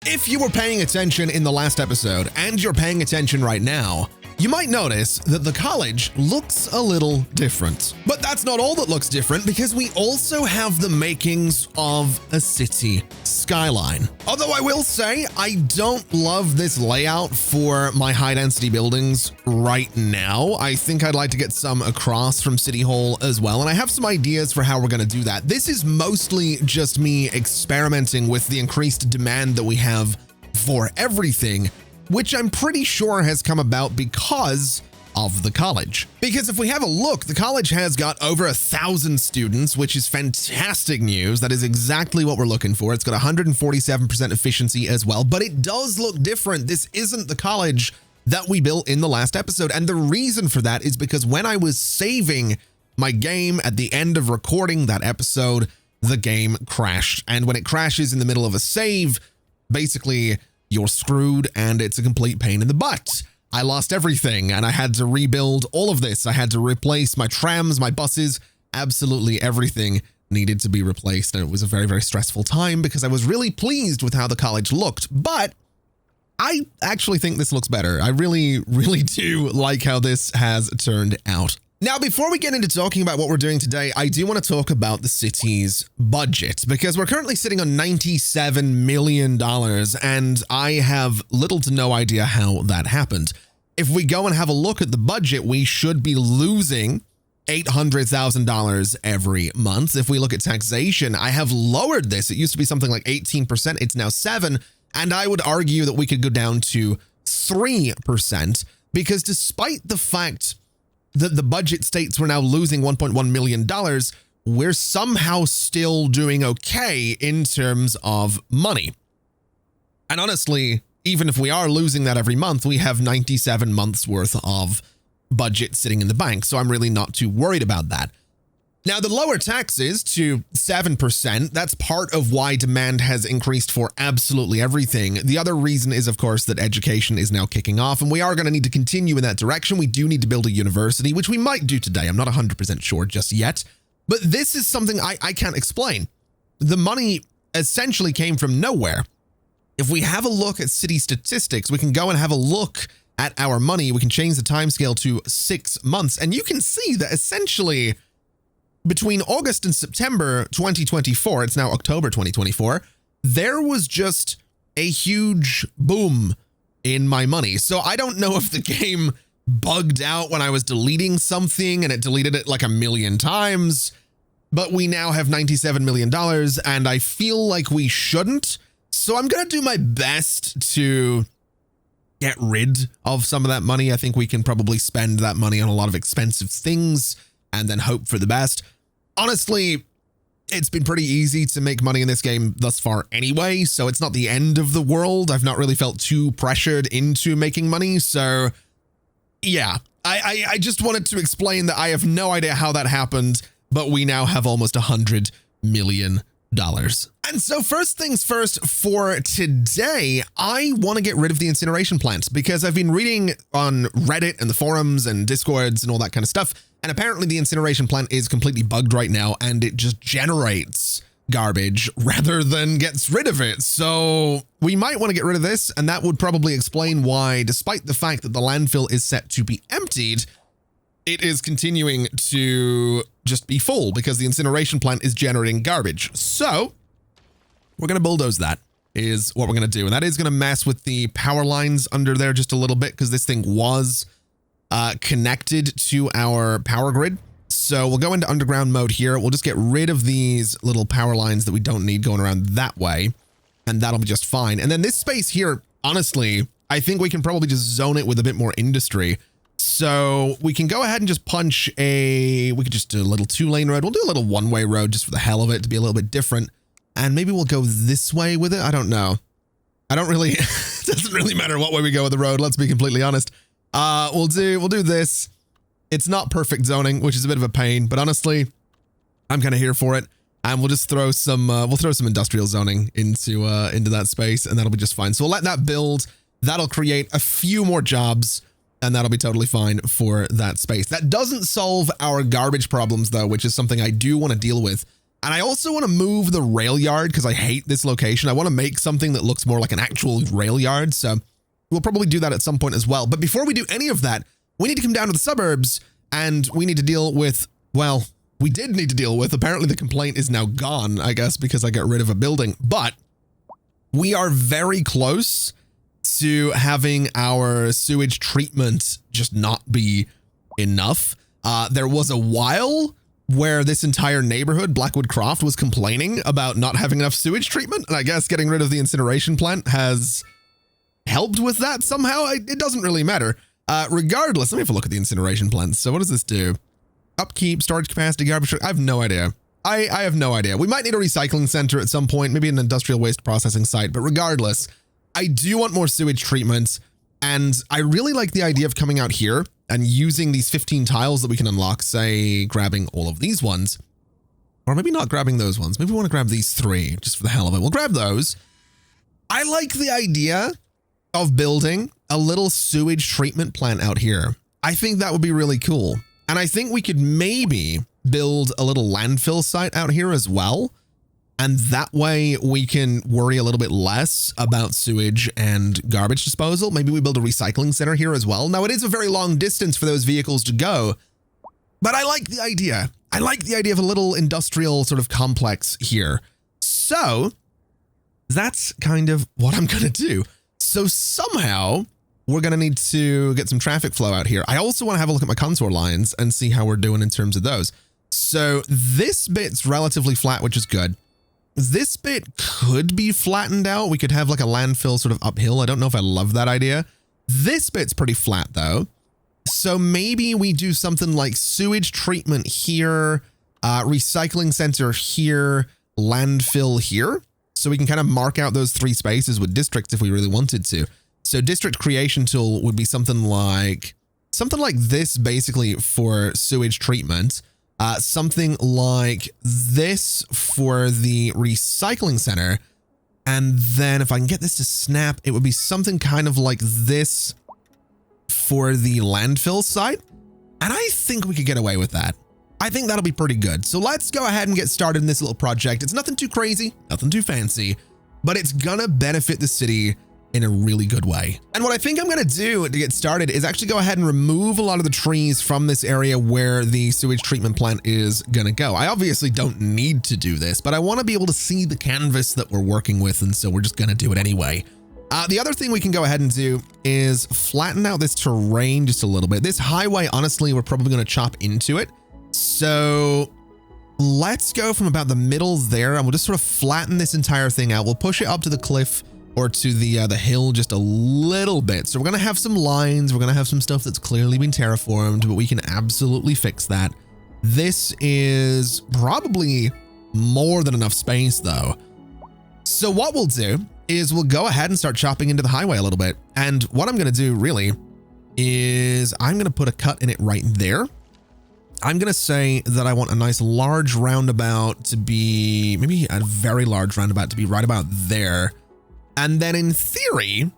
If you were paying attention in the last episode, and you're paying attention right now, you might notice that the college looks a little different. But that's not all that looks different, because we also have the makings of a city skyline. Although I will say, I don't love this layout for my high-density buildings right now. I think I'd like to get some across from City Hall as well, and I have some ideas for how we're going to do that. This is mostly just me experimenting with the increased demand that we have for everything, which I'm pretty sure has come about because of the college. Because if we have a look, the college has got over 1,000 students, which is fantastic news. That is exactly what we're looking for. It's got 147% efficiency as well, but it does look different. This isn't the college that we built in the last episode. And the reason for that is because when I was saving my game at the end of recording that episode, the game crashed. And when it crashes in the middle of a save, basically you're screwed and it's a complete pain in the butt. I lost everything and I had to rebuild all of this. I had to replace my trams, my buses, absolutely everything needed to be replaced. And it was a very, very stressful time because I was really pleased with how the college looked. But I actually think this looks better. I really, really do like how this has turned out. Now, before we get into talking about what we're doing today, I do want to talk about the city's budget, because we're currently sitting on $97 million, and I have little to no idea how that happened. If we go and have a look at the budget, we should be losing $800,000 every month. If we look at taxation, I have lowered this. It used to be something like 18%. It's now 7%. And I would argue that we could go down to 3%, because despite the fact that the budget states we're now losing $1.1 million, we're somehow still doing okay in terms of money. And honestly, even if we are losing that every month, we have 97 months worth of budget sitting in the bank. So I'm really not too worried about that. Now, the lower taxes to 7%, that's part of why demand has increased for absolutely everything. The other reason is, of course, that education is now kicking off, and we are going to need to continue in that direction. We do need to build a university, which we might do today. I'm not 100% sure just yet, but this is something I can't explain. The money essentially came from nowhere. If we have a look at city statistics, we can go and have a look at our money. We can change the timescale to 6 months, and you can see that essentially between August and September 2024, it's now October 2024, there was just a huge boom in my money. So I don't know if the game bugged out when I was deleting something and it deleted it like 1,000,000 times, but we now have $97 million and I feel like we shouldn't. So I'm going to do my best to get rid of some of that money. I think we can probably spend that money on a lot of expensive things and then hope for the best. Honestly, it's been pretty easy to make money in this game thus far anyway, so it's not the end of the world. I've not really felt too pressured into making money, so yeah. I just wanted to explain that I have no idea how that happened, but we now have almost $100 million. And so first things first, for today, I want to get rid of the incineration plant, because I've been reading on Reddit and the forums and Discords and all that kind of stuff. And apparently the incineration plant is completely bugged right now, and it just generates garbage rather than gets rid of it. So we might want to get rid of this, and that would probably explain why, despite the fact that the landfill is set to be emptied, it is continuing to just be full because the incineration plant is generating garbage. So we're going to bulldoze that, is what we're going to do. And that is going to mess with the power lines under there just a little bit, because this thing was connected to our power grid. So we'll go into underground mode here. We'll just get rid of these little power lines that we don't need going around that way, and that'll be just fine. And then this space here, honestly, I think we can probably just zone it with a bit more industry. So we can go ahead and just punch we could just do a little 2-lane road. We'll do a little 1-way road just for the hell of it, to be a little bit different. And maybe we'll go this way with it. I don't know. I don't really, it doesn't really matter what way we go with the road. Let's be completely honest. We'll do this. It's not perfect zoning, which is a bit of a pain, but honestly, I'm kind of here for it. And we'll just throw some, industrial zoning into that space, and that'll be just fine. So we'll let that build. That'll create a few more jobs, and that'll be totally fine for that space. That doesn't solve our garbage problems though, which is something I do want to deal with. And I also want to move the rail yard because I hate this location. I want to make something that looks more like an actual rail yard. So we'll probably do that at some point as well. But before we do any of that, we need to come down to the suburbs and we need to deal with, well, we did need to deal with, apparently the complaint is now gone, I guess, because I got rid of a building. But we are very close to having our sewage treatment just not be enough. There was a while where this entire neighborhood, Blackwood Croft, was complaining about not having enough sewage treatment. And I guess getting rid of the incineration plant has helped with that somehow. It doesn't really matter. Regardless, let me have a look at the incineration plant. So what does this do? Upkeep, storage capacity, garbage. I have no idea. I have no idea. We might need a recycling center at some point, maybe an industrial waste processing site. But regardless, I do want more sewage treatment. And I really like the idea of coming out here and using these 15 tiles that we can unlock, say grabbing all of these ones, or maybe not grabbing those ones. Maybe we want to grab these 3 just for the hell of it. We'll grab those. I like the idea of building a little sewage treatment plant out here. I think that would be really cool. And I think we could maybe build a little landfill site out here as well. And that way we can worry a little bit less about sewage and garbage disposal. Maybe we build a recycling center here as well. Now, it is a very long distance for those vehicles to go, but I like the idea. I like the idea of a little industrial sort of complex here. So that's kind of what I'm going to do. So somehow we're going to need to get some traffic flow out here. I also want to have a look at my contour lines and see how we're doing in terms of those. So this bit's relatively flat, which is good. This bit could be flattened out. We could have like a landfill sort of uphill. I don't know if I love that idea. This bit's pretty flat though. So maybe we do something like sewage treatment here, recycling center here, landfill here. So we can kind of mark out those 3 spaces with districts if we really wanted to. So district creation tool would be something like this basically for sewage treatment. Something like this for the recycling center. And then if I can get this to snap, it would be something kind of like this for the landfill site. And I think we could get away with that. I think that'll be pretty good. So let's go ahead and get started in this little project. It's nothing too crazy, nothing too fancy, but it's gonna benefit the city in a really good way. And what I think I'm going to do to get started is actually go ahead and remove a lot of the trees from this area where the sewage treatment plant is going to go. I obviously don't need to do this, but I want to be able to see the canvas that we're working with. And so we're just going to do it anyway. The other thing we can go ahead and do is flatten out this terrain just a little bit. This highway, honestly, we're probably going to chop into it. So let's go from about the middle there and we'll just sort of flatten this entire thing out. We'll push it up to the cliff or to the hill just a little bit. So we're going to have some lines. We're going to have some stuff that's clearly been terraformed, but we can absolutely fix that. This is probably more than enough space though. So what we'll do is we'll go ahead and start chopping into the highway a little bit. And what I'm going to do really is I'm going to put a cut in it right there. I'm going to say that I want a nice large roundabout to be, maybe a very large roundabout to be right about there. And then in theory,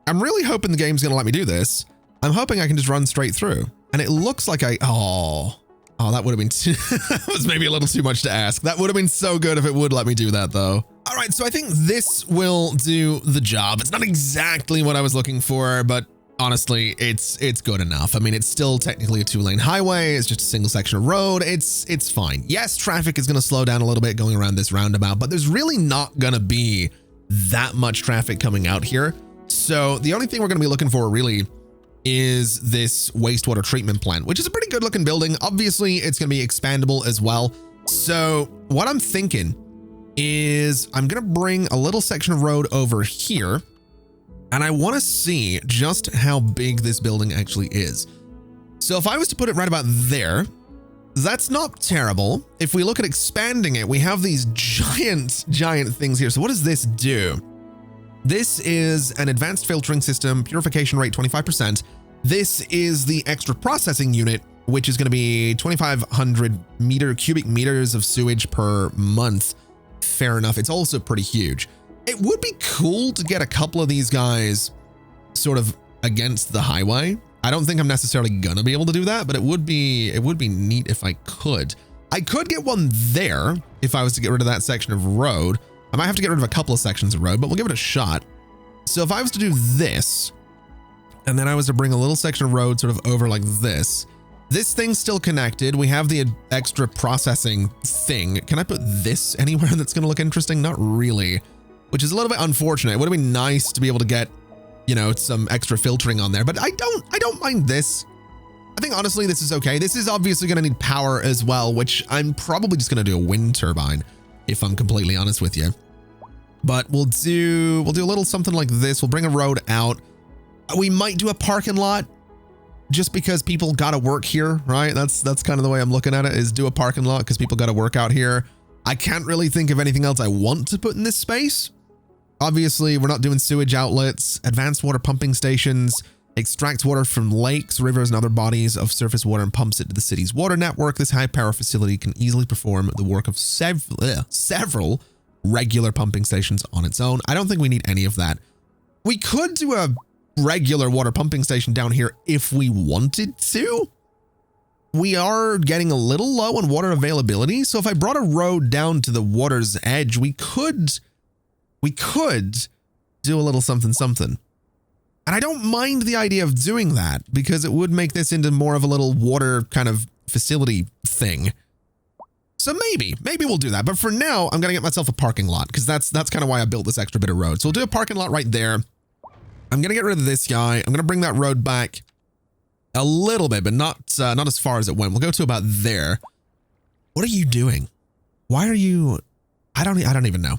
I'm really hoping the game's going to let me do this. I'm hoping I can just run straight through. And it looks like oh, that would have been that was maybe a little too much to ask. That would have been so good if it would let me do that though. All right, so I think this will do the job. It's not exactly what I was looking for, but honestly, it's good enough. I mean, it's still technically a 2-lane highway. It's just a single section of road. It's fine. Yes, traffic is going to slow down a little bit going around this roundabout, but there's really not going to be that much traffic coming out here. So the only thing we're going to be looking for really is this wastewater treatment plant, which is a pretty good looking building. Obviously, it's going to be expandable as well. So what I'm thinking is I'm going to bring a little section of road over here. And I want to see just how big this building actually is. So if I was to put it right about there, that's not terrible. If we look at expanding it, we have these giant things here. So what does this do? This is an advanced filtering system, purification rate 25%. This is the extra processing unit, which is going to be 2,500 cubic meters of sewage per month. Fair enough. It's also pretty huge. It would be cool to get a couple of these guys sort of against the highway. I don't think I'm necessarily going to be able to do that, but it would be neat if I could. I could get one there if I was to get rid of that section of road. I might have to get rid of a couple of sections of road, but we'll give it a shot. So if I was to do this, and then I was to bring a little section of road sort of over like this thing's still connected. We have the extra processing thing. Can I put this anywhere that's going to look interesting? Not really, which is a little bit unfortunate. It would have been nice to be able to get, you know, some extra filtering on there, but I don't mind this. I think honestly, this is okay. This is obviously going to need power as well, which I'm probably just going to do a wind turbine, if I'm completely honest with you. But we'll do a little something like this. We'll bring a road out. We might do a parking lot just because people got to work here, right? That's kind of the way I'm looking at it, is do a parking lot because people got to work out here. I can't really think of anything else I want to put in this space. Obviously, we're not doing sewage outlets, advanced water pumping stations, extracts water from lakes, rivers, and other bodies of surface water and pumps it to the city's water network. This high power facility can easily perform the work of several regular pumping stations on its own. I don't think we need any of that. We could do a regular water pumping station down here if we wanted to. We are getting a little low on water availability. So if I brought a road down to the water's edge, we could do a little something. And I don't mind the idea of doing that because it would make this into more of a little water kind of facility thing. So maybe we'll do that. But for now, I'm going to get myself a parking lot because that's kind of why I built this extra bit of road. So we'll do a parking lot right there. I'm going to get rid of this guy. I'm going to bring that road back a little bit, but not as far as it went. We'll go to about there. What are you doing? Why are you... I don't even know.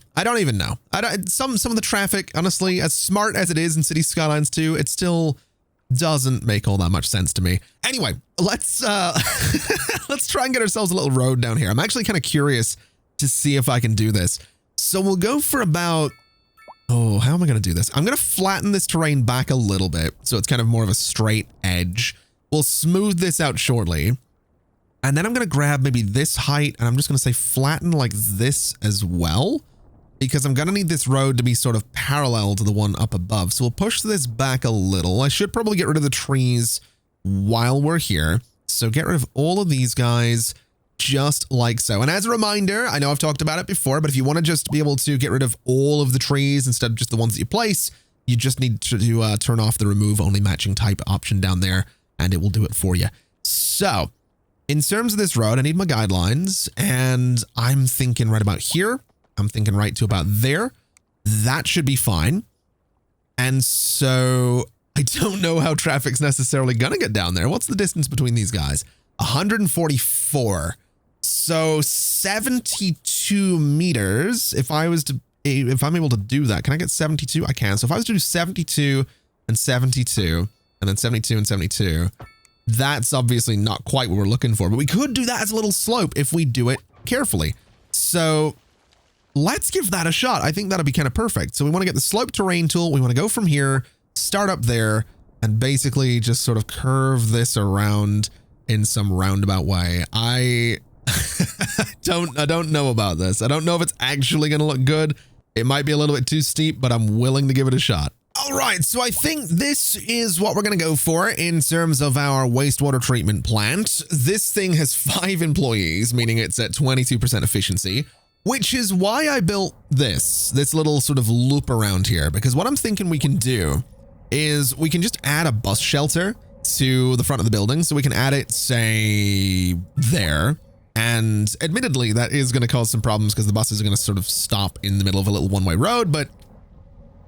Some of the traffic, honestly, as smart as it is in City Skylines 2, it still doesn't make all that much sense to me. Anyway, let's let's try and get ourselves a little road down here. I'm actually kind of curious to see if I can do this. So we'll go for about... Oh, how am I going to do this? I'm going to flatten this terrain back a little bit so it's kind of more of a straight edge. We'll smooth this out shortly. And then I'm going to grab maybe this height and I'm just going to say flatten like this as well, because I'm going to need this road to be sort of parallel to the one up above. So we'll push this back a little. I should probably get rid of the trees while we're here. So get rid of all of these guys just like so. And as a reminder, I know I've talked about it before, but if you want to just be able to get rid of all of the trees instead of just the ones that you place, you just need to turn off the remove only matching type option down there and it will do it for you. So in terms of this road, I need my guidelines and I'm thinking right about here. I'm thinking right to about there. That should be fine. And so I don't know how traffic's necessarily going to get down there. What's the distance between these guys? 144. So 72 meters. If I'm able to do that, can I get 72? I can. So if I was to do 72 and 72 and then 72 and 72, that's obviously not quite what we're looking for, but we could do that as a little slope if we do it carefully. So let's give that a shot. I think that'll be kind of perfect. So we want to get the slope terrain tool. We want to go from here, start up there, and basically just sort of curve this around in some roundabout way. I don't know about this. I don't know if it's actually going to look good. It might be a little bit too steep, but I'm willing to give it a shot. All right, so I think this is what we're going to go for in terms of our wastewater treatment plant. This thing has 5 employees, meaning it's at 22% efficiency, which is why I built this little sort of loop around here, because what I'm thinking we can do is we can just add a bus shelter to the front of the building. So we can add it, say, there. And admittedly, that is going to cause some problems because the buses are going to sort of stop in the middle of a little one-way road, but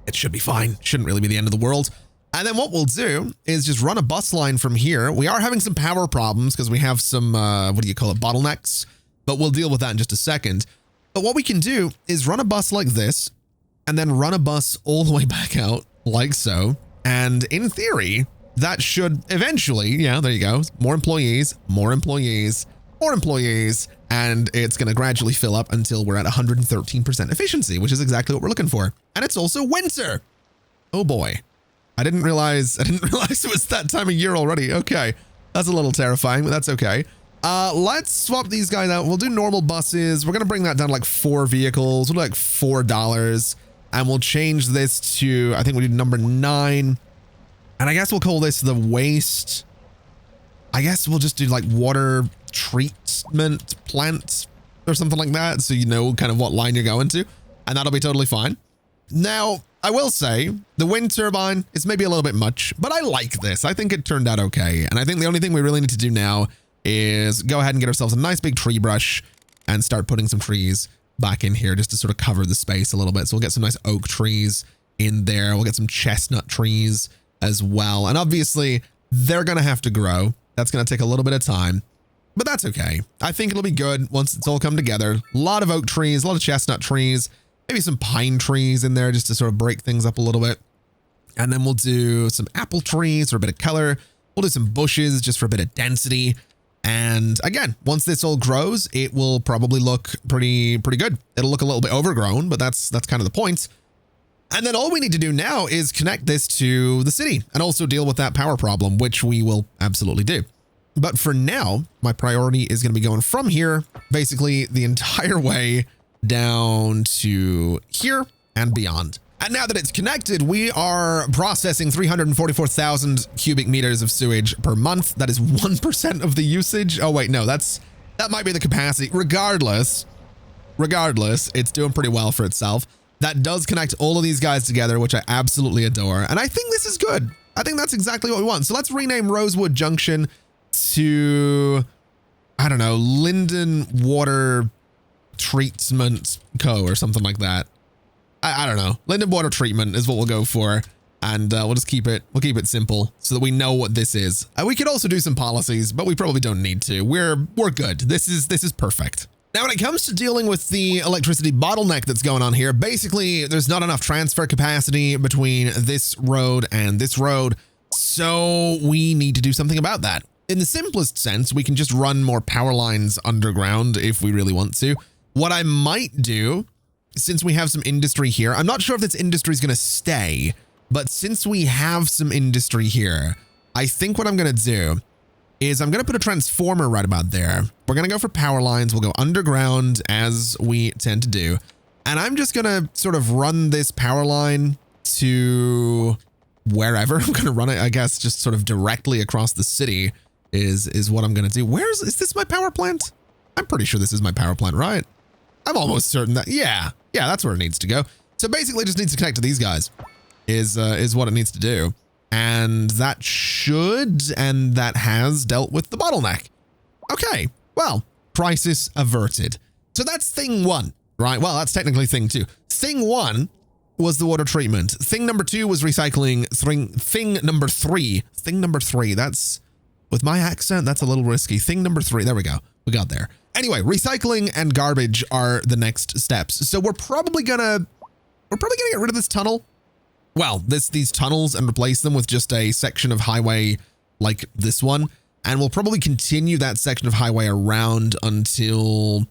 it should be fine. Shouldn't really be the end of the world. And then what we'll do is just run a bus line from here. We are having some power problems because we have some, bottlenecks, but we'll deal with that in just a second. But what we can do is run a bus like this and then run a bus all the way back out like so. And in theory, that should eventually, yeah, there you go. More employees, and it's going to gradually fill up until we're at 113% efficiency, which is exactly what we're looking for. And it's also winter. Oh boy. I didn't realize it was that time of year already. Okay. That's a little terrifying, but that's okay. Let's swap these guys out. We'll do normal buses. We're going to bring that down to like 4 vehicles. We'll do like $4. And we'll change this to, I think we'll do number 9. And I guess we'll call this the waste. I guess we'll just do like water treatment plant. or something like that, so you know kind of what line you're going to, and that'll be totally fine. Now, I will say the wind turbine is maybe a little bit much, but I like this. I think it turned out okay. And I think the only thing we really need to do now is go ahead and get ourselves a nice big tree brush and start putting some trees back in here just to sort of cover the space a little bit. So we'll get some nice oak trees in there. We'll get some chestnut trees as well. And obviously they're going to have to grow. That's going to take a little bit of time, but that's okay. I think it'll be good once it's all come together. A lot of oak trees, a lot of chestnut trees, maybe some pine trees in there just to sort of break things up a little bit. And then we'll do some apple trees for a bit of color. We'll do some bushes just for a bit of density. And again, once this all grows, it will probably look pretty good. It'll look a little bit overgrown, but that's kind of the point. And then all we need to do now is connect this to the city and also deal with that power problem, which we will absolutely do. But for now, my priority is going to be going from here, basically the entire way down to here and beyond. And now that it's connected, we are processing 344,000 cubic meters of sewage per month. That is 1% of the usage. Oh, wait, no, that might be the capacity. Regardless, it's doing pretty well for itself. That does connect all of these guys together, which I absolutely adore. And I think this is good. I think that's exactly what we want. So let's rename Rosewood Junction to, I don't know, Linden Water Treatment Co. or something like that. I don't know. Linden Water Treatment is what we'll go for. And we'll just keep it simple so that we know what this is. We could also do some policies, but we probably don't need to. We're good. This is perfect. Now, when it comes to dealing with the electricity bottleneck that's going on here, basically there's not enough transfer capacity between this road and this road. So we need to do something about that. In the simplest sense, we can just run more power lines underground if we really want to. What I might do, since we have some industry here, I'm not sure if this industry is going to stay, but since we have some industry here, I think what I'm going to do is I'm going to put a transformer right about there. We're going to go for power lines. We'll go underground as we tend to do. And I'm just going to sort of run this power line to wherever. I'm going to run it, I guess, just sort of directly across the city is what I'm going to do. Is this my power plant? I'm pretty sure this is my power plant, right? I'm almost certain that, yeah, that's where it needs to go. So basically it just needs to connect to these guys is what it needs to do. And that should, and that has dealt with the bottleneck. Okay, well, crisis averted. So that's thing one, right? Well, that's technically thing two. Thing one was the water treatment. Thing number two was recycling. Thing number three, that's, with my accent, that's a little risky. Thing number three, there we go. We got there. Anyway, recycling and garbage are the next steps. So we're probably gonna get rid of this tunnel. Well, these tunnels and replace them with just a section of highway like this one. And we'll probably continue that section of highway around until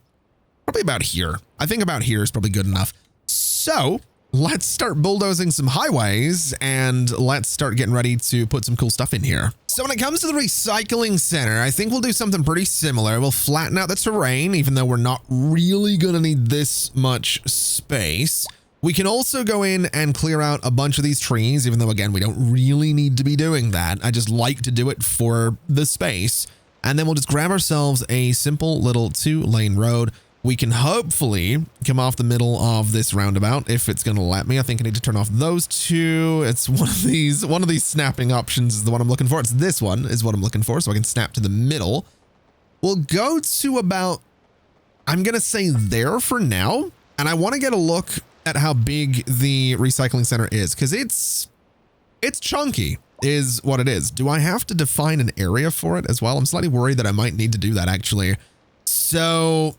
probably about here. I think about here is probably good enough. So let's start bulldozing some highways and let's start getting ready to put some cool stuff in here. So when it comes to the recycling center, I think we'll do something pretty similar. We'll flatten out the terrain, even though we're not really going to need this much space. We can also go in and clear out a bunch of these trees, even though, again, we don't really need to be doing that. I just like to do it for the space. And then we'll just grab ourselves a simple little 2-lane road. We can hopefully come off the middle of this roundabout if it's going to let me. I think I need to turn off those two. It's one of these snapping options is the one I'm looking for. It's this one is what I'm looking for. So I can snap to the middle. We'll go to about, I'm going to say there for now. And I want to get a look at how big the recycling center is, because it's chunky is what it is. Do I have to define an area for it as well? I'm slightly worried that I might need to do that actually. So,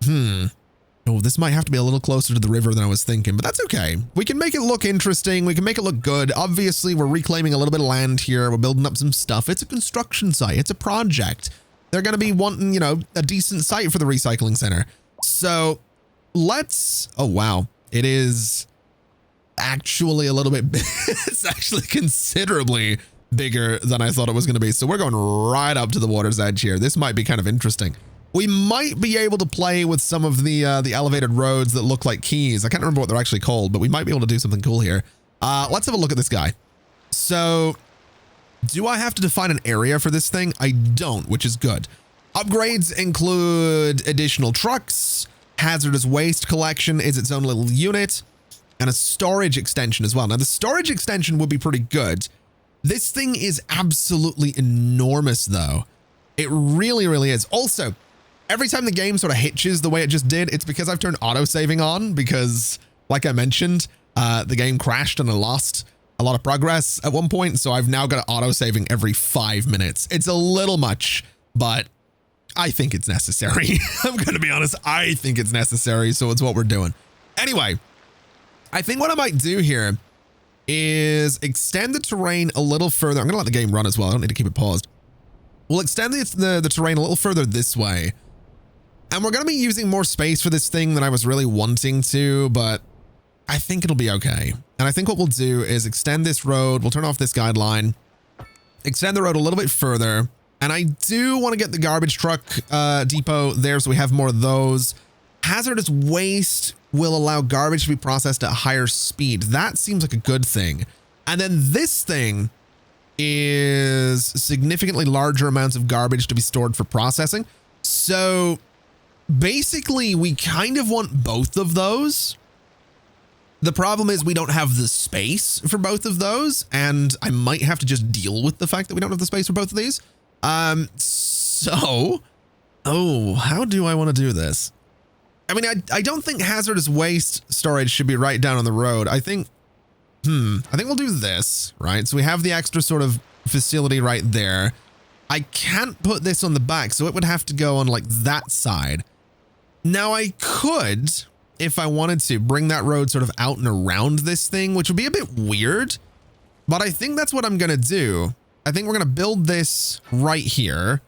oh, this might have to be a little closer to the river than I was thinking, but that's okay. We can make it look interesting. We can make it look good. Obviously, we're reclaiming a little bit of land here. We're building up some stuff. It's a construction site. It's a project. They're going to be wanting, you know, a decent site for the recycling center. So let's, oh, wow. It is actually a little bit, it's actually considerably bigger than I thought it was going to be. So we're going right up to the water's edge here. This might be kind of interesting. We might be able to play with some of the elevated roads that look like keys. I can't remember what they're actually called, but we might be able to do something cool here. Let's have a look at this guy. So do I have to define an area for this thing? I don't, which is good. Upgrades include additional trucks, hazardous waste collection is its own little unit, and a storage extension as well. Now, the storage extension would be pretty good. This thing is absolutely enormous, though. It really, really is. Also, every time the game sort of hitches the way it just did, it's because I've turned auto-saving on because, like I mentioned, the game crashed and I lost a lot of progress at one point, so I've now got auto-saving every 5 minutes. It's a little much, but I think it's necessary. I'm going to be honest. I think it's necessary, so it's what we're doing. Anyway, I think what I might do here is extend the terrain a little further. I'm going to let the game run as well. I don't need to keep it paused. We'll extend the terrain a little further this way. And we're going to be using more space for this thing than I was really wanting to, but I think it'll be okay. And I think what we'll do is extend this road. We'll turn off this guideline, extend the road a little bit further. And I do want to get the garbage truck depot there so we have more of those. Hazardous waste will allow garbage to be processed at a higher speed. That seems like a good thing. And then this thing is significantly larger amounts of garbage to be stored for processing. So basically, we kind of want both of those. The problem is we don't have the space for both of those, and I might have to just deal with the fact that we don't have the space for both of these. How do I want to do this? I mean, I don't think hazardous waste storage should be right down on the road. I think we'll do this, right? So we have the extra sort of facility right there. I can't put this on the back, so it would have to go on like that side. Now I could, if I wanted to, bring that road sort of out and around this thing, which would be a bit weird, but I think that's what I'm going to do. I think we're going to build this right here.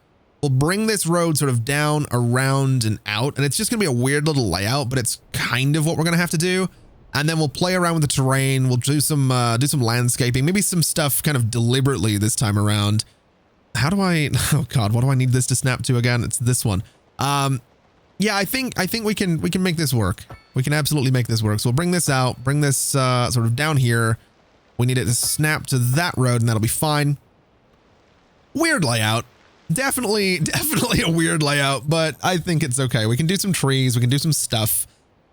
We'll bring this road sort of down, around, and out, and it's just going to be a weird little layout, but it's kind of what we're going to have to do. And then we'll play around with the terrain. We'll do some landscaping, maybe some stuff kind of deliberately this time around. How do I, oh God, what do I need this to snap to again? It's this one. Yeah, I think we can make this work. We can absolutely make this work. So we'll bring this out, bring this sort of down here. We need it to snap to that road and that'll be fine. Weird layout. Definitely a weird layout, but I think it's okay. We can do some trees. We can do some stuff.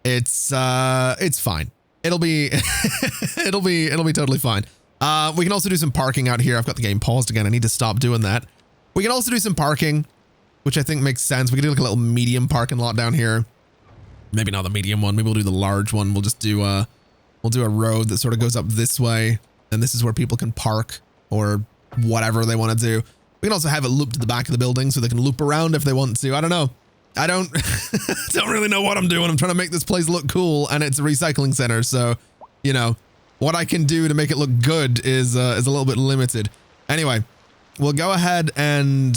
It's fine. It'll be, it'll be totally fine. We can also do some parking out here. I've got the game paused again. I need to stop doing that. We can also do some parking, which I think makes sense. We can do like a little medium parking lot down here. Maybe not the medium one. Maybe we'll do the large one. We'll just do a road that sort of goes up this way. And this is where people can park or whatever they want to do. We can also have it loop to the back of the building so they can loop around if they want to. I don't know. I don't really know what I'm doing. I'm trying to make this place look cool and it's a recycling center. So, you know, what I can do to make it look good is a little bit limited. Anyway, we'll go ahead and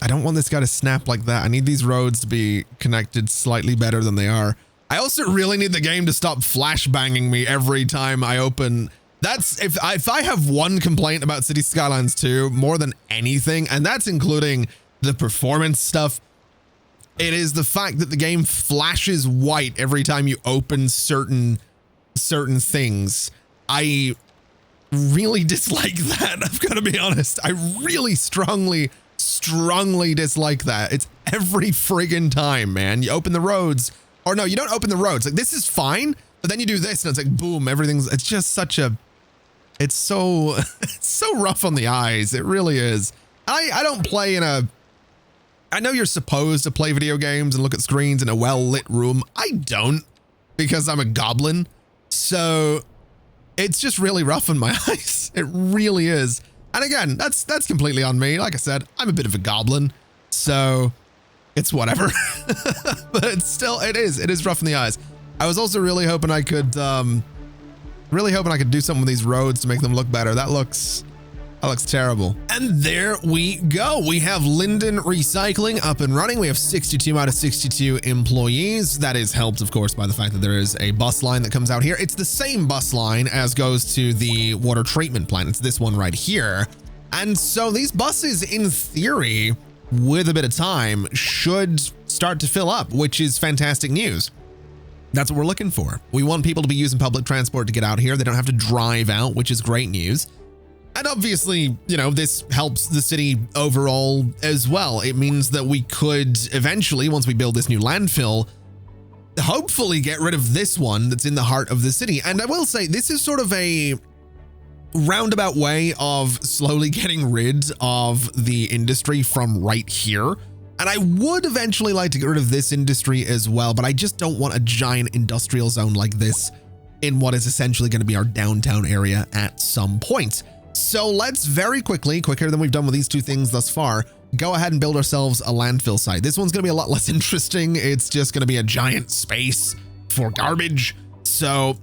I don't want this guy to snap like that. I need these roads to be connected slightly better than they are. I also really need the game to stop flashbanging me every time I open. That's if I have one complaint about Cities Skylines 2 more than anything, and that's including the performance stuff, it is the fact that the game flashes white every time you open certain things. I really dislike that. I've got to be honest. I really strongly dislike that. It's every friggin' time, man. You open the roads, or no, you don't open the roads. Like, this is fine, but then you do this and it's like, boom, it's just such a, it's so rough on the eyes. It really is. I don't play in a, I know you're supposed to play video games and look at screens in a well-lit room. I don't, because I'm a goblin. So it's just really rough on my eyes. It really is. And again, that's completely on me. Like I said, I'm a bit of a goblin, so it's whatever. But it's still, it is rough in the eyes. I was also really hoping I could do something with these roads to make them look better. That looks terrible. And there we go. We have Linden Recycling up and running. We have 62 out of 62 employees. That is helped, of course, by the fact that there is a bus line that comes out here. It's the same bus line as goes to the water treatment plant. It's this one right here. And so these buses, in theory, with a bit of time, should start to fill up, which is fantastic news. That's what we're looking for. We want people to be using public transport to get out here. They don't have to drive out, which is great news. And obviously, you know, this helps the city overall as well. It means that we could eventually, once we build this new landfill, hopefully get rid of this one that's in the heart of the city. And I will say, this is sort of a roundabout way of slowly getting rid of the industry from right here. And I would eventually like to get rid of this industry as well, but I just don't want a giant industrial zone like this in what is essentially going to be our downtown area at some point. So let's very quickly, quicker than we've done with these two things thus far, go ahead and build ourselves a landfill site. This one's going to be a lot less interesting. It's just going to be a giant space for garbage. So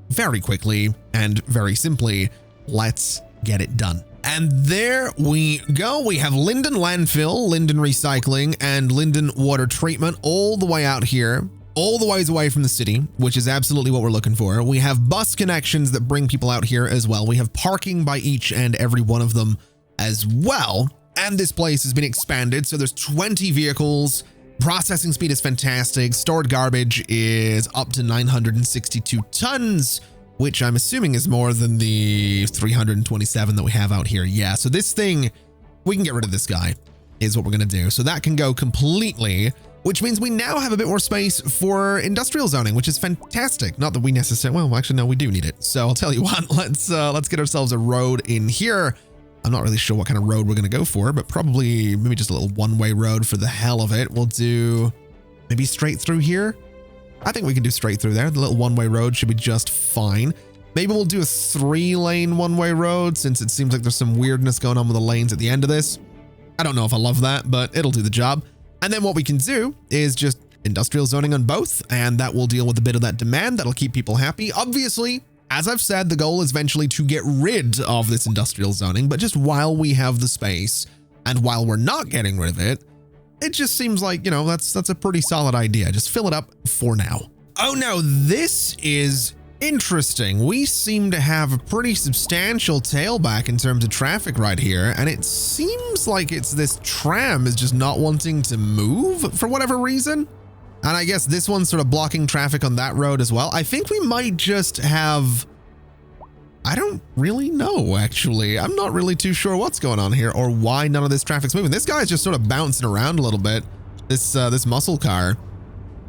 very quickly and very simply, let's get it done. And there we go. We have Linden Landfill, Linden Recycling, and Linden Water Treatment all the way out here, all the ways away from the city, which is absolutely what we're looking for. We have bus connections that bring people out here as well. We have parking by each and every one of them as well. And this place has been expanded. So there's 20 vehicles. Processing speed is fantastic. Stored garbage is up to 962 tons, which I'm assuming is more than the 327 that we have out here. Yeah, so this thing, we can get rid of this guy, is what we're going to do. So that can go completely, which means we now have a bit more space for industrial zoning, which is fantastic. Not that we necessarily, well, actually, no, we do need it. So I'll tell you what, let's get ourselves a road in here. I'm not really sure what kind of road we're going to go for, but probably maybe just a little one-way road for the hell of it. We'll do maybe straight through here. I think we can do straight through there. The little one-way road should be just fine. Maybe we'll do a 3-lane one-way road, since it seems like there's some weirdness going on with the lanes at the end of this. I don't know if I love that, but it'll do the job. And then what we can do is just industrial zoning on both, and that will deal with a bit of that demand. That'll keep people happy. Obviously, as I've said, the goal is eventually to get rid of this industrial zoning, but just while we have the space and while we're not getting rid of it, it just seems like, you know, that's a pretty solid idea. Just fill it up for now. Oh, now this is interesting. We seem to have a pretty substantial tailback in terms of traffic right here. And it seems like it's this tram is just not wanting to move for whatever reason. And I guess this one's sort of blocking traffic on that road as well. I think we might just have, I don't really know, actually. I'm not really too sure what's going on here or why none of this traffic's moving. This guy's just sort of bouncing around a little bit, this muscle car.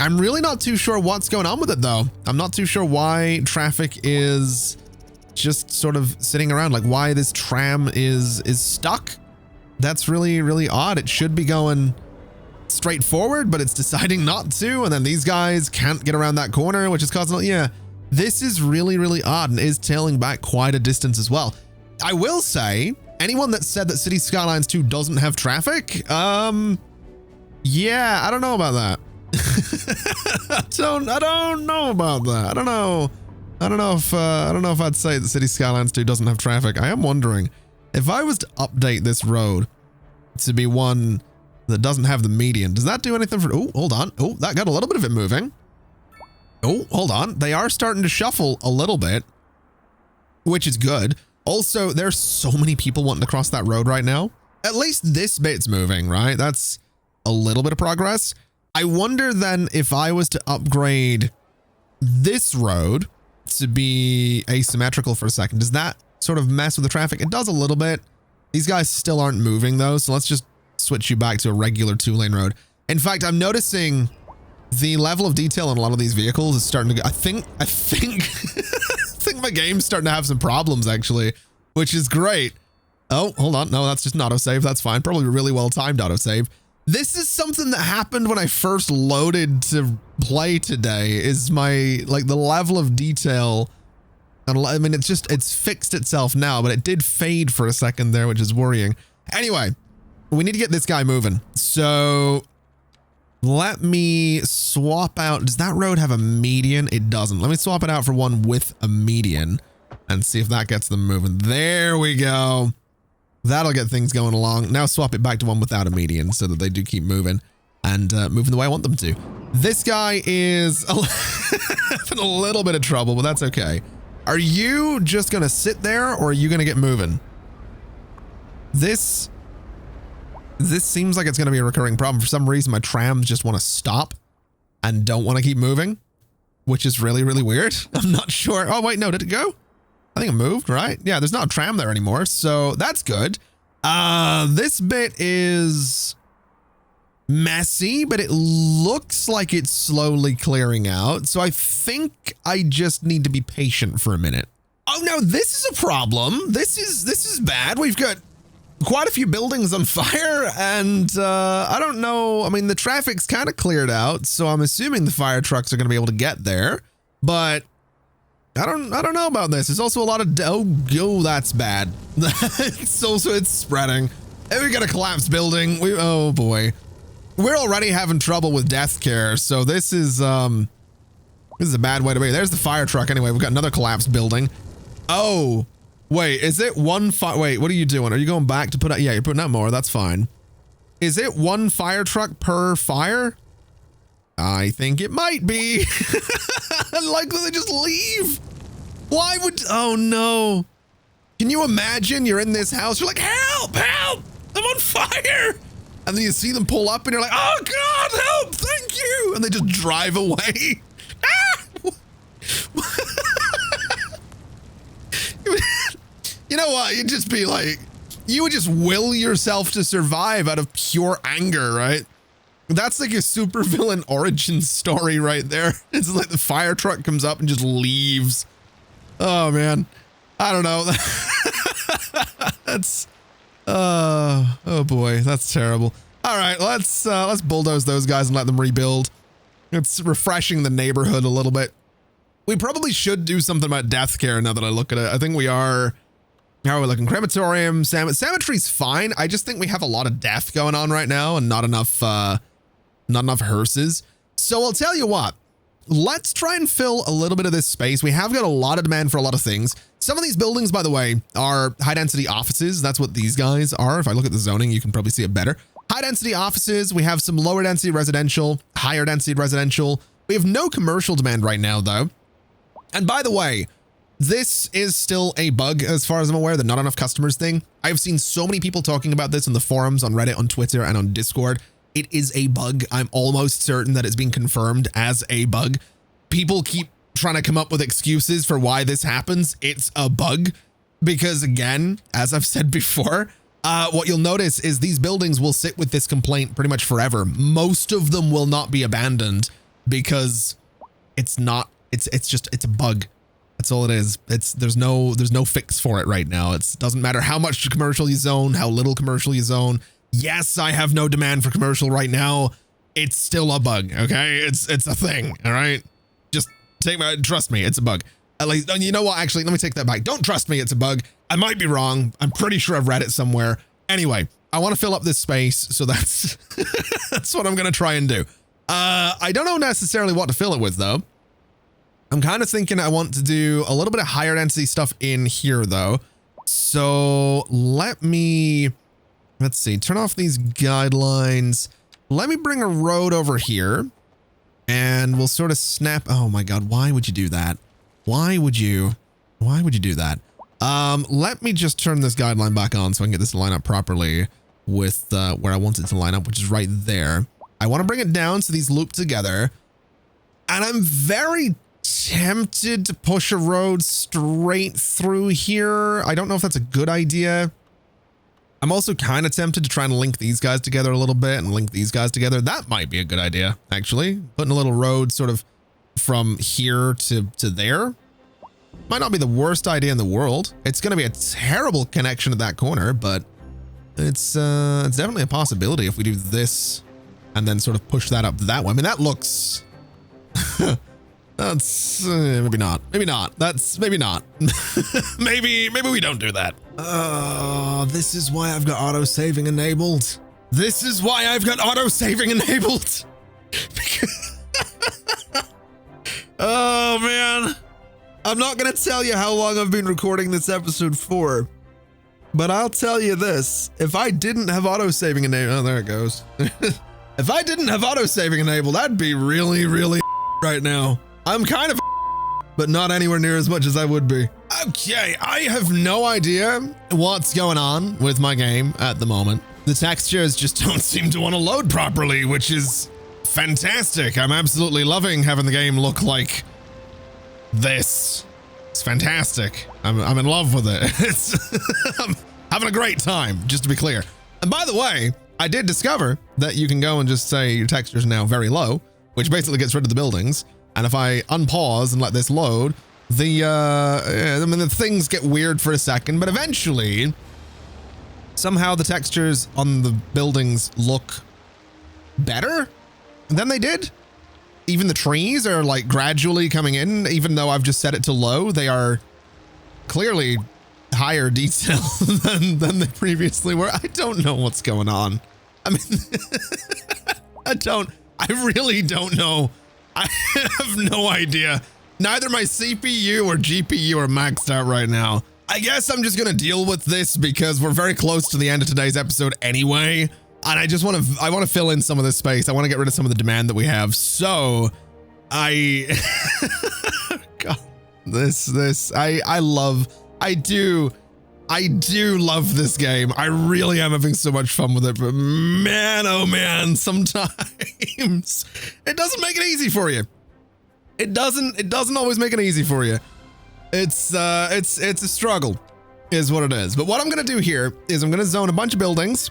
I'm really not too sure what's going on with it, though. I'm not too sure why traffic is just sort of sitting around, like why this tram is stuck. That's really, really odd. It should be going straight forward, but it's deciding not to. And then these guys can't get around that corner, which is causing, yeah, this is really, really odd and is tailing back quite a distance as well. I will say, anyone that said that City Skylines 2 doesn't have traffic, yeah, I don't know about that. I don't know about that. I don't know if I'd say that City Skylines 2 doesn't have traffic. I am wondering if I was to update this road to be one that doesn't have the median, does that do anything for, oh, hold on. Oh, that got a little bit of it moving. Oh, hold on. They are starting to shuffle a little bit, which is good. Also, there's so many people wanting to cross that road right now. At least this bit's moving, right? That's a little bit of progress. I wonder then if I was to upgrade this road to be asymmetrical for a second, does that sort of mess with the traffic? It does a little bit. These guys still aren't moving though, so let's just switch you back to a regular 2-lane road. In fact, I'm noticing the level of detail on a lot of these vehicles is starting to go, I think I think my game's starting to have some problems actually, which is great. Oh, hold on. No, that's just an autosave. That's fine. Probably a really well-timed autosave. This is something that happened when I first loaded to play today, is my, like, the level of detail. I mean, it's fixed itself now, but it did fade for a second there, which is worrying. Anyway, we need to get this guy moving. So let me swap out. Does that road have a median? It doesn't. Let me swap it out for one with a median and see if that gets them moving. There we go. That'll get things going along. Now swap it back to one without a median so that they do keep moving and moving the way I want them to. This guy is having a little bit of trouble, but that's okay. Are you just going to sit there or are you going to get moving? This seems like it's going to be a recurring problem. For some reason, my trams just want to stop and don't want to keep moving, which is really, really weird. I'm not sure. Oh, wait, no, did it go? I think it moved, right? Yeah, there's not a tram there anymore, so that's good. This bit is messy, but it looks like it's slowly clearing out. So I think I just need to be patient for a minute. Oh no, this is a problem. This is bad. We've got quite a few buildings on fire, and I don't know. I mean, the traffic's kind of cleared out, so I'm assuming the fire trucks are going to be able to get there, but I don't know about this. There's also a lot of oh, that's bad. it's spreading. And we got a collapsed building. Oh boy. We're already having trouble with death care, so this is a bad way to be. There's the fire truck anyway. We've got another collapsed building. Oh, wait, is it one wait, what are you doing? Are you going back to put out? Yeah, you're putting out more. That's fine. Is it one fire truck per fire? I think it might be. Like, will they just leave? Why would, oh no. Can you imagine you're in this house? You're like, help, help, I'm on fire. And then you see them pull up and you're like, oh God, help, thank you. And they just drive away. Ah! You know what? You'd just be like, you would just will yourself to survive out of pure anger, right? That's like a supervillain origin story right there. It's like the fire truck comes up and just leaves. Oh man. I don't know. That's, oh boy, that's terrible. All right, let's bulldoze those guys and let them rebuild. It's refreshing the neighborhood a little bit. We probably should do something about death care now that I look at it. I think we are. How are we looking? Crematorium, cemetery's fine. I just think we have a lot of death going on right now and not enough hearses. So I'll tell you what, let's try and fill a little bit of this space. We have got a lot of demand for a lot of things. Some of these buildings, by the way, are high density offices. That's what these guys are. If I look at the zoning, you can probably see it better. High density offices. We have some lower density residential, higher density residential. We have no commercial demand right now though. And by the way, this is still a bug as far as I'm aware, the not enough customers thing. I've seen so many people talking about this in the forums, on Reddit, on Twitter, and on Discord. It is a bug. I'm almost certain that it's being confirmed as a bug. People keep trying to come up with excuses for why this happens. It's a bug because, again, as I've said before, what you'll notice is these buildings will sit with this complaint pretty much forever. Most of them will not be abandoned because it's a bug. That's all it is. There's no fix for it right now. It doesn't matter how much commercial you zone, how little commercial you zone. Yes, I have no demand for commercial right now. It's still a bug. Okay. It's a thing. All right. Just trust me. It's a bug. At least, you know what? Actually, let me take that back. Don't trust me. It's a bug. I might be wrong. I'm pretty sure I've read it somewhere. Anyway, I want to fill up this space. So that's, that's what I'm going to try and do. I don't know necessarily what to fill it with though. I'm kind of thinking I want to do a little bit of higher density stuff in here though. So let's see, turn off these guidelines. Let me bring a road over here and we'll sort of snap. Oh my God. Why would you do that? Why would you do that? Let me just turn this guideline back on so I can get this to line up properly with where I want it to line up, which is right there. I want to bring it down so these loop together. And I'm very tempted to push a road straight through here. I don't know if that's a good idea. I'm also kind of tempted to try and link these guys together a little bit and link these guys together. That might be a good idea, actually. Putting a little road sort of from here to there. Might not be the worst idea in the world. It's going to be a terrible connection at that corner, but it's definitely a possibility if we do this and then sort of push that up that way. I mean, that looks... That's maybe not. Maybe not. That's maybe not. maybe we don't do that. This is why I've got auto saving enabled. This is why I've got auto saving enabled. Oh man. I'm not going to tell you how long I've been recording this episode for, but I'll tell you this. If I didn't have auto saving enabled, oh, there it goes. If I didn't have auto saving enabled, I'd be really, really right now. I'm kind of, but not anywhere near as much as I would be. Okay, I have no idea what's going on with my game at the moment. The textures just don't seem to want to load properly, which is fantastic. I'm absolutely loving having the game look like this. It's fantastic. I'm in love with it. I'm having a great time, just to be clear. And by the way, I did discover that you can go and just say your texture is now very low, which basically gets rid of the buildings. And if I unpause and let this load, the things get weird for a second, but eventually, somehow the textures on the buildings look better than they did. Even the trees are like gradually coming in, even though I've just set it to low. They are clearly higher detail than they previously were. I don't know what's going on. I mean, I really don't know. I have no idea. Neither my CPU or GPU are maxed out right now. I guess I'm just going to deal with this because we're very close to the end of today's episode anyway. And I just want to fill in some of this space. I want to get rid of some of the demand that we have. So God, I do love this game. I really am having so much fun with it, but man, oh man, sometimes it doesn't make it easy for you. It doesn't always make it easy for you. It's a struggle is what it is. But what I'm going to do here is I'm going to zone a bunch of buildings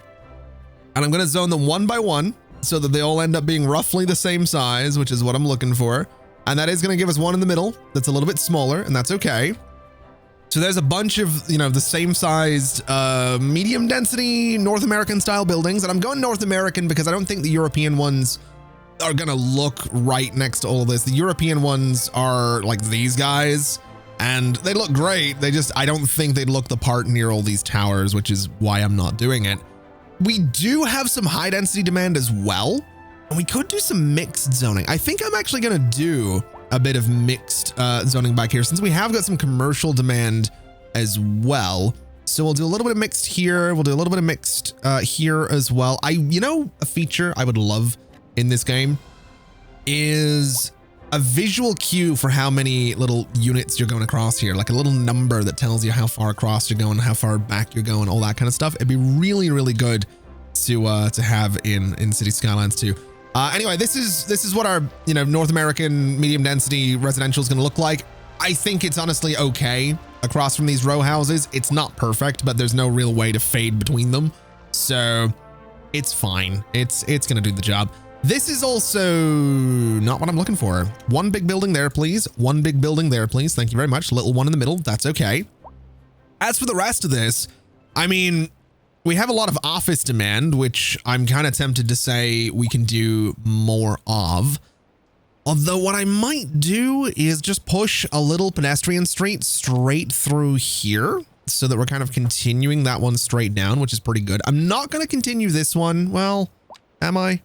and I'm going to zone them one by one so that they all end up being roughly the same size, which is what I'm looking for. And that is going to give us one in the middle that's a little bit smaller, and that's okay. So there's a bunch of, the same sized, medium density North American style buildings. And I'm going North American because I don't think the European ones are going to look right next to all of this. The European ones are like these guys and they look great. I don't think they'd look the part near all these towers, which is why I'm not doing it. We do have some high density demand as well. And we could do some mixed zoning. I think I'm actually going to do a bit of mixed zoning back here since we have got some commercial demand as well. So we'll do a little bit of mixed here. We'll do a little bit of mixed here as well. A feature I would love in this game is a visual cue for how many little units you're going across here, like a little number that tells you how far across you're going, how far back you're going, all that kind of stuff. It'd be really, really good to have in City Skylines 2. Anyway, this is what our, North American medium density residential is going to look like. I think it's honestly okay across from these row houses. It's not perfect, but there's no real way to fade between them. So it's fine. It's going to do the job. This is also not what I'm looking for. One big building there, please. One big building there, please. Thank you very much. Little one in the middle. That's okay. As for the rest of this, I mean, we have a lot of office demand, which I'm kind of tempted to say we can do more of. Although what I might do is just push a little pedestrian street straight through here so that we're kind of continuing that one straight down, which is pretty good. I'm not going to continue this one. Well, am I?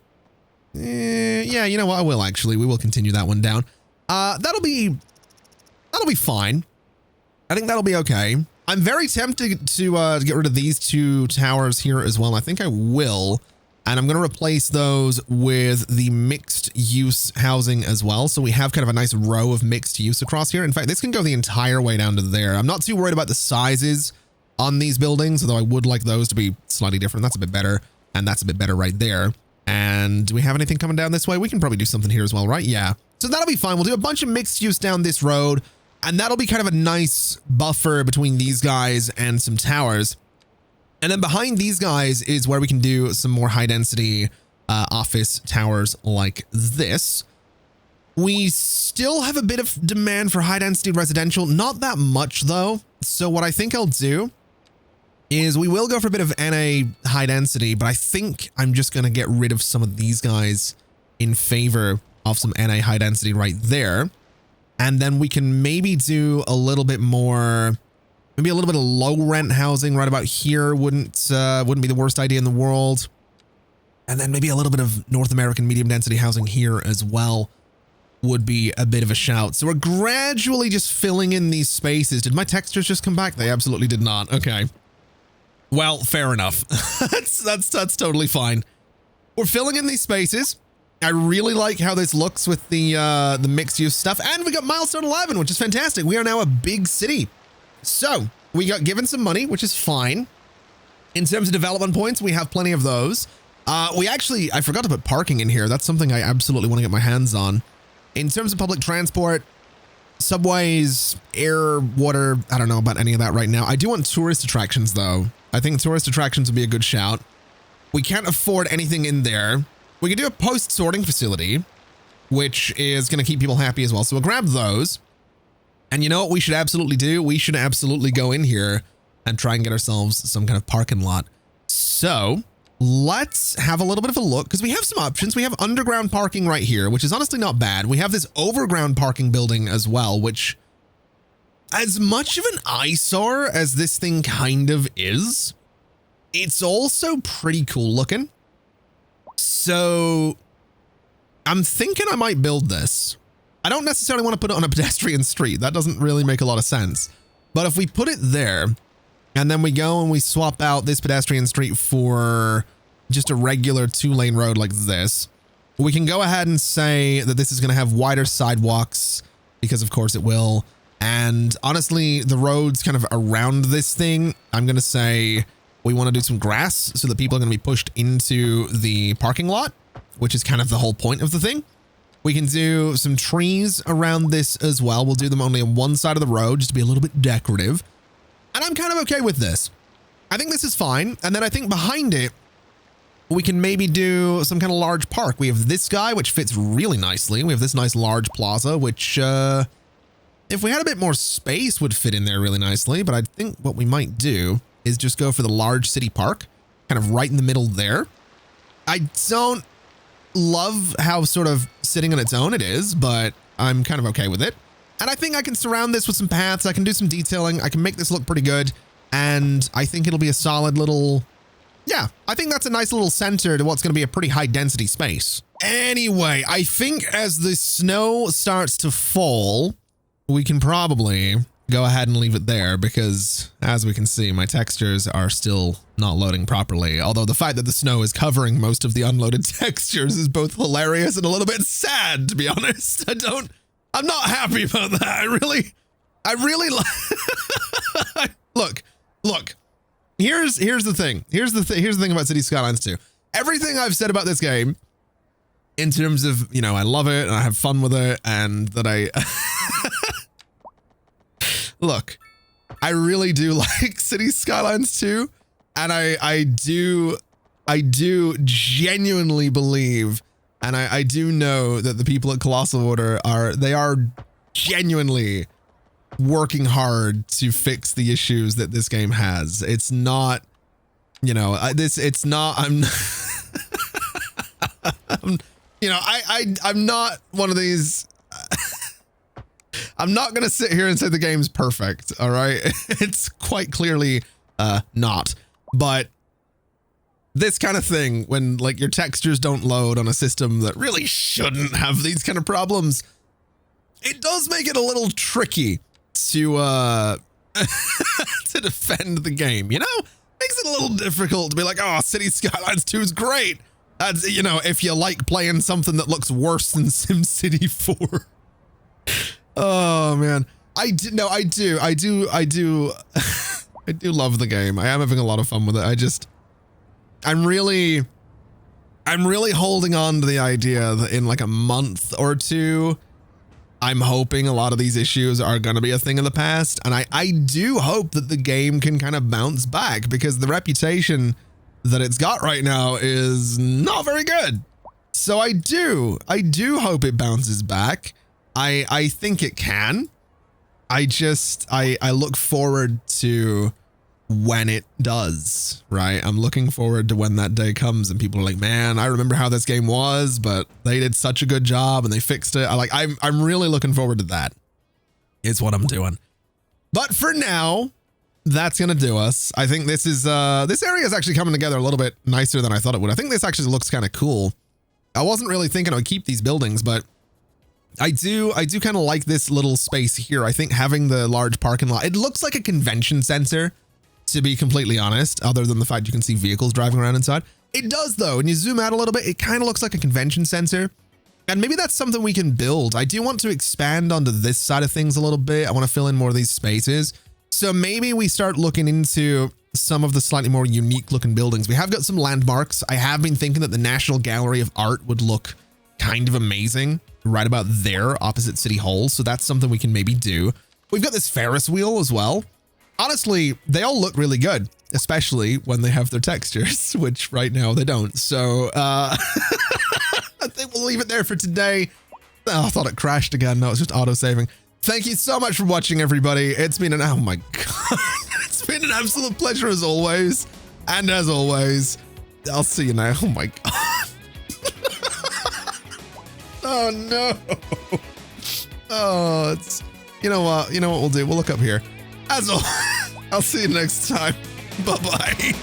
Yeah, you know what? I will actually. We will continue that one down. That'll be fine. I think that'll be okay. I'm very tempted to get rid of these two towers here as well. I think I will. And I'm going to replace those with the mixed use housing as well. So we have kind of a nice row of mixed use across here. In fact, this can go the entire way down to there. I'm not too worried about the sizes on these buildings, although I would like those to be slightly different. That's a bit better. And that's a bit better right there. And do we have anything coming down this way? We can probably do something here as well, right? Yeah. So that'll be fine. We'll do a bunch of mixed use down this road. And that'll be kind of a nice buffer between these guys and some towers. And then behind these guys is where we can do some more high density office towers like this. We still have a bit of demand for high density residential, not that much though. So what I think I'll do is we will go for a bit of NA high density, but I think I'm just going to get rid of some of these guys in favor of some NA high density right there. And then we can maybe do a little bit more, maybe a little bit of low rent housing right about here wouldn't be the worst idea in the world. And then maybe a little bit of North American medium density housing here as well would be a bit of a shout. So we're gradually just filling in these spaces. Did my textures just come back? They absolutely did not. Okay. Well, fair enough. that's totally fine. We're filling in these spaces. I really like how this looks with the mixed use stuff. And we got milestone 11, which is fantastic. We are now a big city. So we got given some money, which is fine. In terms of development points, we have plenty of those. I forgot to put parking in here. That's something I absolutely want to get my hands on. In terms of public transport, subways, air, water. I don't know about any of that right now. I do want tourist attractions though. I think tourist attractions would be a good shout. We can't afford anything in there. We could do a post-sorting facility, which is going to keep people happy as well. So we'll grab those. And you know what we should absolutely do? We should absolutely go in here and try and get ourselves some kind of parking lot. So let's have a little bit of a look, because we have some options. We have underground parking right here, which is honestly not bad. We have this overground parking building as well, which, as much of an eyesore as this thing kind of is, it's also pretty cool looking. So I'm thinking I might build this. I don't necessarily want to put it on a pedestrian street. That doesn't really make a lot of sense. But if we put it there, and then we go and we swap out this pedestrian street for just a regular 2-lane road like this, we can go ahead and say that this is going to have wider sidewalks, because of course it will. And honestly, the roads kind of around this thing, I'm going to say we want to do some grass so that people are going to be pushed into the parking lot, which is kind of the whole point of the thing. We can do some trees around this as well. We'll do them only on one side of the road just to be a little bit decorative. And I'm kind of okay with this. I think this is fine. And then I think behind it, we can maybe do some kind of large park. We have this guy, which fits really nicely. We have this nice large plaza, which if we had a bit more space would fit in there really nicely. But I think what we might do is just go for the large city park, kind of right in the middle there. I don't love how sort of sitting on its own it is, but I'm kind of okay with it. And I think I can surround this with some paths. I can do some detailing. I can make this look pretty good. And I think it'll be a solid little, yeah, I think that's a nice little center to what's going to be a pretty high density space. Anyway, I think as the snow starts to fall, we can probably go ahead and leave it there, because as we can see, my textures are still not loading properly. Although the fact that the snow is covering most of the unloaded textures is both hilarious and a little bit sad, to be honest. I'm not happy about that. I really look, here's the thing. Here's the thing about City Skylines 2. Everything I've said about this game in terms of, you know, I love it and I have fun with it and that I look, I really do like City Skylines 2, and I do genuinely believe, and I do know that the people at Colossal Order are genuinely working hard to fix the issues that this game has. It's not, you know, it's not, I'm you know, I'm not one of these, I'm not going to sit here and say the game's perfect. All right. It's quite clearly not, but this kind of thing, when like your textures don't load on a system that really shouldn't have these kind of problems, it does make it a little tricky to to defend the game, you know? Makes it a little difficult to be like, oh, City Skylines 2 is great. That's, you know, if you like playing something that looks worse than SimCity 4. Oh man, I do I do I do love the game. I am having a lot of fun with it. I'm really holding on to the idea that in like a month or two, I'm hoping a lot of these issues are going to be a thing of the past. And I do hope that the game can kind of bounce back, because the reputation that it's got right now is not very good. So I do hope it bounces back. I think it can. I look forward to when it does, right? I'm looking forward to when that day comes and people are like, man, I remember how this game was, but they did such a good job and they fixed it. I'm really looking forward to that. It's what I'm doing. But for now, that's going to do us. I think this is, this area is actually coming together a little bit nicer than I thought it would. I think this actually looks kind of cool. I wasn't really thinking I would keep these buildings, but I do kind of like this little space here. I think having the large parking lot, it looks like a convention center, to be completely honest, other than the fact you can see vehicles driving around inside. It does though. When you zoom out a little bit, it kind of looks like a convention center. And maybe that's something we can build. I do want to expand onto this side of things a little bit. I want to fill in more of these spaces. So maybe we start looking into some of the slightly more unique looking buildings. We have got some landmarks. I have been thinking that the National Gallery of Art would look kind of amazing right about there opposite City Hall. So that's something we can maybe do. We've got this Ferris wheel as well. Honestly, they all look really good, especially when they have their textures, which right now they don't. So I think we'll leave it there for today. Oh, I thought it crashed again. No, it's just auto-saving. Thank you so much for watching, everybody. It's been oh my God. It's been an absolute pleasure as always. And as always, I'll see you now. Oh my God. Oh no. Oh, it's, you know what we'll do? We'll look up here. As always, I'll see you next time. Bye-bye.